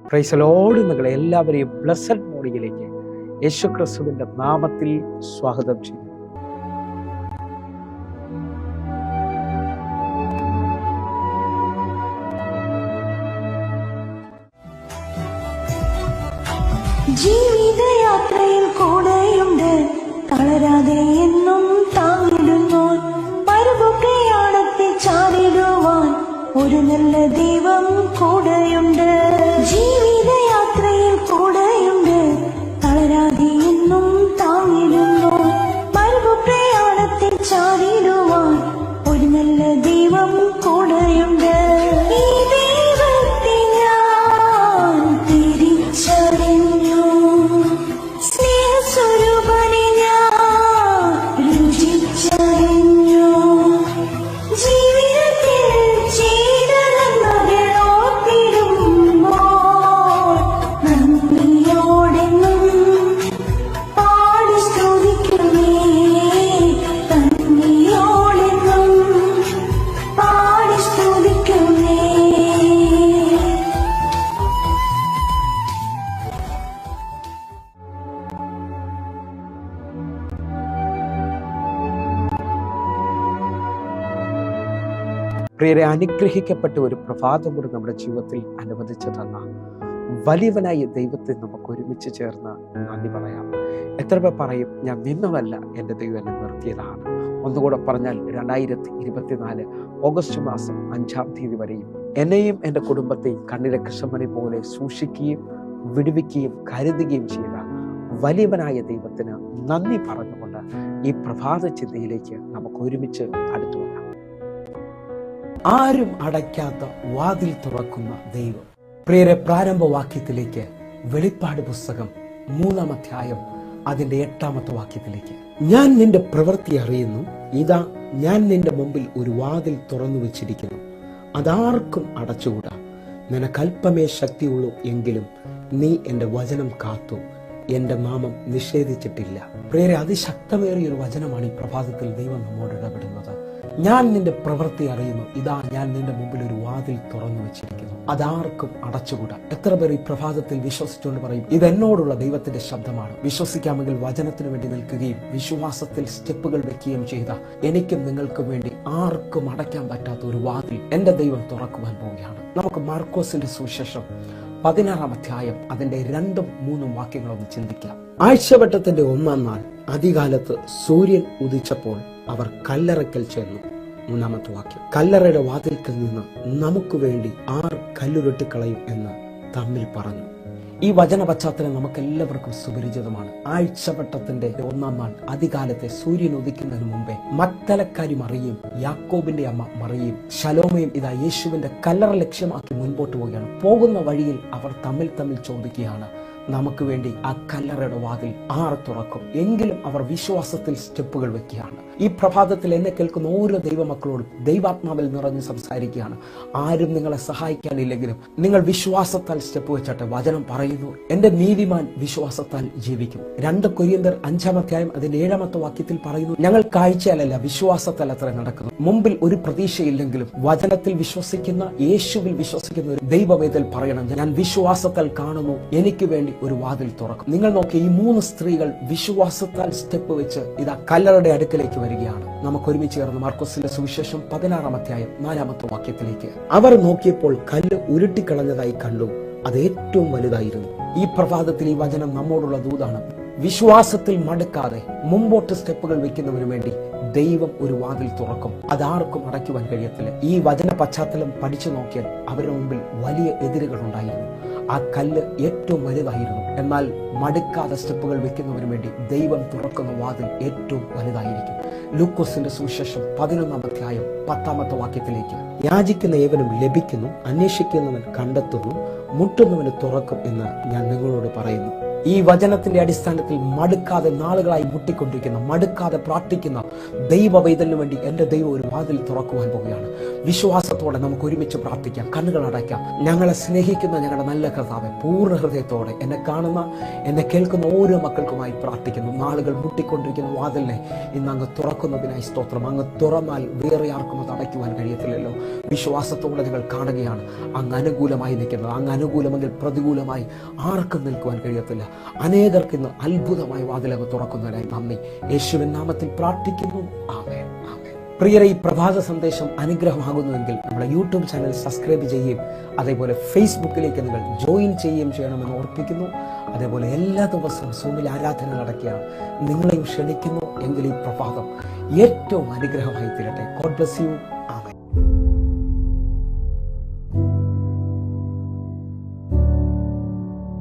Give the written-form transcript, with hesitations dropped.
Praise the Lord. നിങ്ങളെ എല്ലാവരെയും blessed മോർണിംഗിലേക്ക് യേശുക്രിസ്തുവിന്റെ നാമത്തിൽ സ്വാഗതം ചെയ്യുന്നു. ജീവിതയാത്രയിൽ കൂടെയുണ്ട്, തളരാതെ എന്നും താങ്ങിടുന്നു. പരുവപ്രയാണത്തെ ചാടിടുവാൻ ഒരു നല്ല ദൈവം കൂടെയുണ്ട്. ജീവിതയാത്രയിൽ കൂടെയുണ്ട്, തളരാതെ എന്നും താങ്ങിടുന്നു. പരുവപ്രയാണത്തെ ചാടിടുവാൻ ഒരു നല്ല ദൈവം കൂടെയുണ്ട്. ഈ ദൈവത്തെ ഞാൻ തിരിച്ചറിഞ്ഞു, സ്നേഹസ്വരൂപനെ ഞാൻ രുചിച്ചറിഞ്ഞു. ജീവിതത്തിൽ ചെയ്ത നന്മകൾ ഓർത്തിടുമ്പോൾ നന്ദിയോടെന്നും പാടി സ്തുതിക്കുമേ. നന്ദിയോടെന്നും പാടി സ്തുതിക്കുമേ. പ്രിയരെ, അനുഗ്രഹിക്കപ്പെട്ട ഒരു പ്രഭാതം കൂടി നമ്മുടെ ജീവിതത്തിൽ അനുവദിച്ചു തന്ന വലിയവനായ ദൈവത്തെ നമുക്ക് ഒരുമിച്ച് ചേർന്ന് നന്ദി പറയാം. എത്ര പേർ പറയും, ഞാൻ നിന്നതല്ല, എൻ്റെ ദൈവം എന്നെ നിർത്തിയതാണ്. ഒന്നുകൂടെ പറഞ്ഞാൽ 2024 ഓഗസ്റ്റ് മാസം 5-ാം തീയതി വരെയും എന്നെയും എൻ്റെ കുടുംബത്തെയും കണ്ണിലെ കൃഷ്ണമണി പോലെ സൂക്ഷിക്കുകയും വിടുവിക്കുകയും കരുതുകയും ചെയ്ത വലിയവനായ ദൈവത്തിന് നന്ദി പറഞ്ഞുകൊണ്ട് ഈ പ്രഭാത ചിന്തയിലേക്ക് നമുക്ക് ഒരുമിച്ച് അടുത്തു വരാം. ആരും അടയ്ക്കാത്ത വാതിൽ തുറക്കുന്ന ദൈവം. പ്രിയരെ, പ്രാരംഭവാക്യത്തിലേക്ക്, വെളിപ്പാട് പുസ്തകം 3-ാം അധ്യായം അതിന്റെ 8-ാമത്തെ വാക്യത്തിലേക്ക്, ഞാൻ നിന്റെ പ്രവൃത്തി അറിയുന്നു, ഇതാ ഞാൻ നിന്റെ മുമ്പിൽ ഒരു വാതിൽ തുറന്നു വെച്ചിരിക്കുന്നു, അതാർക്കും അടച്ചുകൂടാ. നിനക്കൽപ്പമേ ശക്തിയുള്ളൂ, എങ്കിലും നീ എൻ്റെ വചനം കാത്തു, എൻ്റെ നാമം നിഷേധിച്ചിട്ടില്ല. പ്രിയരെ, അതിശക്തമേറിയ ഒരു വചനമാണ് ഈ പ്രഭാതത്തിൽ ദൈവം നമ്മോട് ഇടപെടുന്നത്. ഞാൻ നിന്റെ പ്രവൃത്തി അറിയുന്നു, ഇതാ ഞാൻ നിന്റെ മുമ്പിൽ ഒരു വാതിൽ തുറന്നു വെച്ചിരിക്കുന്നു, അതാർക്കും അടച്ചുകൂടാ. എത്ര പേർ ഈ പ്രഭാതത്തിൽ വിശ്വസിച്ചുകൊണ്ട് പറയും, ഇതെന്നോടുള്ള ദൈവത്തിന്റെ ശബ്ദമാണ്. വിശ്വസിക്കാമെങ്കിൽ വചനത്തിന് വേണ്ടി നിൽക്കുകയും വിശ്വാസത്തിൽ സ്റ്റെപ്പുകൾ വെക്കുകയും ചെയ്ത എനിക്കും നിങ്ങൾക്കും വേണ്ടി ആർക്കും അടയ്ക്കാൻ പറ്റാത്ത ഒരു വാതിൽ എൻ്റെ ദൈവം തുറക്കുവാൻ പോവുകയാണ്. നമുക്ക് മാർക്കോസിന്റെ സുവിശേഷം 16-ാം അധ്യായം അതിന്റെ 2-3 വാക്യങ്ങളൊന്ന് ചിന്തിക്കാം. ആഴ്ചവട്ടത്തിന്റെ 1-ാം നാൾ അതികാലത്ത് സൂര്യൻ ഉദിച്ചപ്പോൾ അവർ കല്ലറയ്ക്കൽ ചെന്നു. 3-ാമത്തെ വാക്യം, കല്ലറയുടെ വാതിൽക്കൽ നിന്ന് നമുക്ക് വേണ്ടി ആർ കല്ലുരുട്ടിക്കളയും എന്ന് തമ്മിൽ പറഞ്ഞു. ഈ വചന പശ്ചാത്തലം നമുക്ക് എല്ലാവർക്കും സുപരിചിതമാണ്. ആഴ്ചവട്ടത്തിന്റെ 1-ാം നാൾ അതികാലത്തെ സൂര്യൻ ഉദിക്കുന്നതിന് മുമ്പേ മഗ്ദലക്കാരി മറിയയും യാക്കോബിന്റെ അമ്മ മറിയയും ശലോമയും ഇതാ യേശുവിന്റെ കല്ലറ ലക്ഷ്യമാക്കി മുൻപോട്ട് പോവുകയാണ്. പോകുന്ന വഴിയിൽ അവർ തമ്മിൽ ചോദിക്കുകയാണ്, നമുക്ക് വേണ്ടി ആ കല്ലറയുടെ വാതിൽ ആർ തുറക്കും? എങ്കിലും അവർ വിശ്വാസത്തിൽ സ്റ്റെപ്പുകൾ വെക്കുകയാണ്. ഈ പ്രഭാതത്തിൽ എന്നെ കേൾക്കുന്ന ഓരോ ദൈവമക്കളോടും ദൈവാത്മാവിൽ നിറഞ്ഞ് സംസാരിക്കുകയാണ്. ആരും നിങ്ങളെ സഹായിക്കാനില്ലെങ്കിലും നിങ്ങൾ വിശ്വാസത്താൽ സ്റ്റെപ്പ് വെച്ചട്ടെ. വചനം പറയുന്നു, എന്റെ നീതിമാൻ വിശ്വാസത്താൽ ജീവിക്കും. 2 കൊരിന്ത്യർ 5-ാം അധ്യായം അതിന്റെ 7-ാമത്തെ വാക്യത്തിൽ പറയുന്നു, ഞങ്ങൾ കാഴ്ചയാലല്ല വിശ്വാസത്താൽ അത്ര നടക്കുന്നു. മുമ്പിൽ ഒരു പ്രതീക്ഷയില്ലെങ്കിലും വചനത്തിൽ വിശ്വസിക്കുന്ന, യേശുവിൽ വിശ്വസിക്കുന്ന ഒരു ദൈവവേദൽ പറയണം, ഞാൻ വിശ്വാസത്താൽ കാണുന്നു, എനിക്ക് വേണ്ടി ഒരു വാതിൽ തുറക്കും. നിങ്ങൾ നോക്കി, ഈ 3 സ്ത്രീകൾ വിശ്വാസത്താൽ സ്റ്റെപ്പ് വെച്ച് ഇതാ കല്ലറയുടെ അടുക്കലേക്ക് വരികയാണ്. നമുക്ക് ഒരുമിച്ച് ചേർന്ന് മാർക്കോസിന്റെ സുവിശേഷം 16-ാം അധ്യായം 4-ാമത്തെ വാക്യത്തിലേക്ക്, അവർ നോക്കിയപ്പോൾ കല്ല് ഉരുട്ടിക്കളഞ്ഞതായി കണ്ടു, അത് ഏറ്റവും വലുതായിരുന്നു. ഈ പ്രഭാതത്തിൽ ഈ വചനം നമ്മോടുള്ള ദൂതാണ്. വിശ്വാസത്തിൽ മടുക്കാതെ മുമ്പോട്ട് സ്റ്റെപ്പുകൾ വെക്കുന്നതിന് വേണ്ടി ദൈവം ഒരു വാതിൽ തുറക്കും, അതാർക്കും അടയ്ക്കുവാൻ കഴിയത്തില്ല. ഈ വചന പശ്ചാത്തലം പഠിച്ചു നോക്കിയാൽ അവരുടെ മുമ്പിൽ വലിയ എതിരുകൾ ഉണ്ടായിരുന്നു. ആ കല്ല് ഏറ്റവും വലുതായിരുന്നു. എന്നാൽ മടുക്കാതെ സ്റ്റെപ്പുകൾ വെക്കുന്നതിന് വേണ്ടി ദൈവം തുറക്കുന്ന വാതിൽ ഏറ്റവും വലുതായിരിക്കും. ലൂക്കോസിന്റെ സുവിശേഷം 11-ാം അധ്യായം 10-ാമത്തെ വാക്യത്തിലേക്ക്, യാചിക്കുന്ന ഏവനും ലഭിക്കുന്നു, അന്വേഷിക്കുന്നവൻ കണ്ടെത്തുന്നു, മുട്ടുന്നവന് തുറക്കും എന്ന് ഞാൻ നിങ്ങളോട് പറയുന്നു. ഈ ഈ വചനത്തിന്റെ അടിസ്ഥാനത്തിൽ മടുക്കാതെ നാളുകളായി മുട്ടിക്കൊണ്ടിരിക്കുന്ന, മടുക്കാതെ പ്രാർത്ഥിക്കുന്ന ദൈവ പൈതലിന് വേണ്ടി എൻ്റെ ദൈവം ഒരു വാതിൽ തുറക്കുവാൻ പോവുകയാണ്. വിശ്വാസത്തോടെ നമുക്ക് ഒരുമിച്ച് പ്രാർത്ഥിക്കാം, കണ്ണുകൾ അടയ്ക്കാം. ഞങ്ങളെ സ്നേഹിക്കുന്ന ഞങ്ങളുടെ നല്ല കർത്താവേ, പൂർണ്ണ ഹൃദയത്തോടെ എന്നെ കാണുന്ന, എന്നെ കേൾക്കുന്ന ഓരോ മക്കൾക്കുമായി പ്രാർത്ഥിക്കുന്നു. നാളുകൾ മുട്ടിക്കൊണ്ടിരിക്കുന്ന വാതിലിനെ ഇന്ന് അങ്ങ് തുറക്കുന്നതിനായി സ്തോത്രം. അങ്ങ് തുറന്നാൽ വേറെ ആർക്കും അത് അടയ്ക്കുവാൻ കഴിയത്തില്ലല്ലോ. വിശ്വാസത്തോടെ നിങ്ങൾ കാണുകയാണ് അങ്ങ് അനുകൂലമായി നിൽക്കുന്നത്. അങ്ങ് അനുകൂലമെങ്കിൽ പ്രതികൂലമായി ആർക്കും നിൽക്കുവാൻ കഴിയത്തില്ല. അനേകർക്ക് ഇന്ന് അത്ഭുതമായി വാതിലങ്ങ് തുറക്കുന്നതിനായി നന്ദി. യേശുവിൻ നാമത്തിൽ പ്രാർത്ഥിക്കുന്നു. ആമേൻ. പ്രിയരെ, ഈ പ്രഭാത സന്ദേശം അനുഗ്രഹമാകുന്നുവെങ്കിൽ നമ്മുടെ യൂട്യൂബ് ചാനൽ സബ്സ്ക്രൈബ് ചെയ്യുകയും അതേപോലെ ഫേസ്ബുക്കിലേക്ക് നിങ്ങൾ ജോയിൻ ചെയ്യുകയും ചെയ്യണമെന്ന് ഓർപ്പിക്കുന്നു. അതേപോലെ എല്ലാ ദിവസവും സൂമിൽ ആരാധന നടക്കുകയാണ്, നിങ്ങളെയും ക്ഷണിക്കുന്നു. എങ്കിൽ ഈ പ്രഭാതം ഏറ്റവും അനുഗ്രഹമായി തീരട്ടെ. God bless you. ആമേൻ.